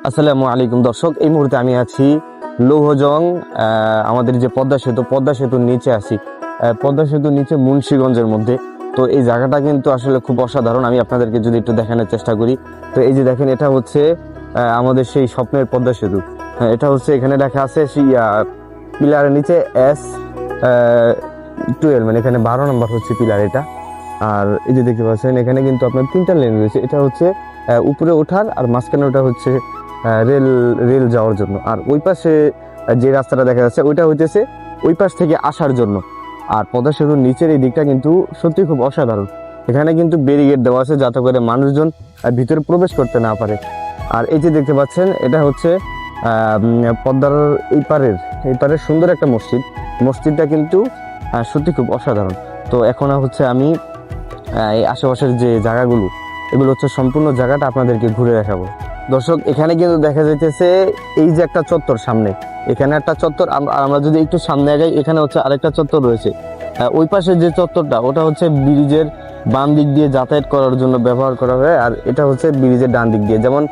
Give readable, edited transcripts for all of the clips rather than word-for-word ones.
আসসালামু আলাইকুম দর্শক, এই মুহূর্তে আমি আছি লৌহজং আমাদের যে পদ্মা সেতুর নিচে আছি। পদ্মা সেতুর নিচে মুন্সিগঞ্জের মধ্যে। তো এই জায়গাটা কিন্তু আসলে খুব অসাধারণ। আমি আপনাদেরকে যদি একটু দেখানোর চেষ্টা করি, তো এই যে দেখেন, এটা হচ্ছে আমাদের সেই স্বপ্নের পদ্মা সেতু। এটা হচ্ছে এখানে লেখা আছে পিলারের নিচে S12, মানে এখানে 12 নম্বর হচ্ছে পিলার এটা। আর এই যে দেখতে পাচ্ছেন, এখানে কিন্তু আপনার 3টা লেন রয়েছে। এটা হচ্ছে উপরে ওঠার, আর মাঝখানে ওটা হচ্ছে রেল যাওয়ার জন্য। আর ওই পাশে যে রাস্তাটা দেখা যাচ্ছে ওইটা হইতেছে ওই পাশ থেকে আসার জন্য। আর পদ্মা সেতুর নিচের এই দিকটা কিন্তু সত্যি খুব অসাধারণ। এখানে কিন্তু ব্যারিকেড দেওয়া আছে যাতে করে মানুষজন ভিতরে প্রবেশ করতে না পারে। আর এই যে দেখতে পাচ্ছেন, এটা হচ্ছে পদ্মার এই পারের সুন্দর একটা মসজিদটা কিন্তু সত্যি খুব অসাধারণ। তো এখন হচ্ছে আমি এই আশেপাশের যে জায়গাগুলো, এগুলো হচ্ছে সম্পূর্ণ জায়গাটা আপনাদেরকে ঘুরে দেখাবো। দর্শক, এখানে কিন্তু দেখা যাইতেছে এই যে একটা চত্বর, সামনে এখানে একটা চত্বর। আমরা যদি একটু সামনে যাই, এখানে হচ্ছে আরেকটা চত্বর রয়েছে। ওই পাশে যে চত্বরটা, ওটা হচ্ছে ব্রিজের বাম দিক দিয়ে যাতায়াত করার জন্য ব্যবহার করা হয়। আর এটা হচ্ছে ব্রিজের ডান দিক দিয়ে। যেমন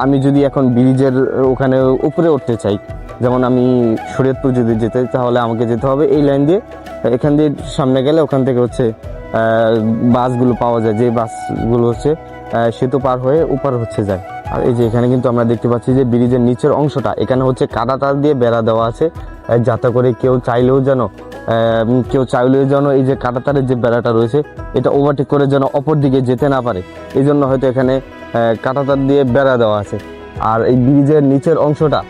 আমি যদি এখন ব্রিজের ওখানে উপরে উঠতে চাই, যেমন আমি শরীয়তপুর যদি যেতে, তাহলে আমাকে যেতে হবে এই লাইন দিয়ে। এখান দিয়ে সামনে গেলে ওখান থেকে হচ্ছে বাসগুলো পাওয়া যায়, যে বাসগুলো হচ্ছে সেতু পার হয়ে উপর হচ্ছে যায়। আর এই যে এখানে কিন্তু আমরা দেখতে পাচ্ছি যে ব্রিজের নিচের অংশটা, এখানে হচ্ছে কাঁটা তার দিয়ে বেড়া দেওয়া আছে, যাতে করে কেউ চাইলেও যেন এই যে কাঁটা তারের যে বেড়াটা রয়েছে, এটা ওভারটেক করে যেন অপর দিকে যেতে না পারে। এই জন্য হয়তো এখানে কাঁটা তার দিয়ে বেড়া দেওয়া আছে। আর এই ব্রিজের নিচের অংশটা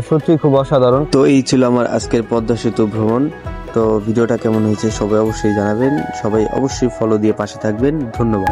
সত্যি খুব অসাধারণ। তো এই ছিল আমার আজকের পদ্মা সেতু ভ্রমণ। তো ভিডিওটা কেমন হয়েছে সবাই অবশ্যই জানাবেন। সবাই অবশ্যই ফলো দিয়ে পাশে থাকবেন। ধন্যবাদ।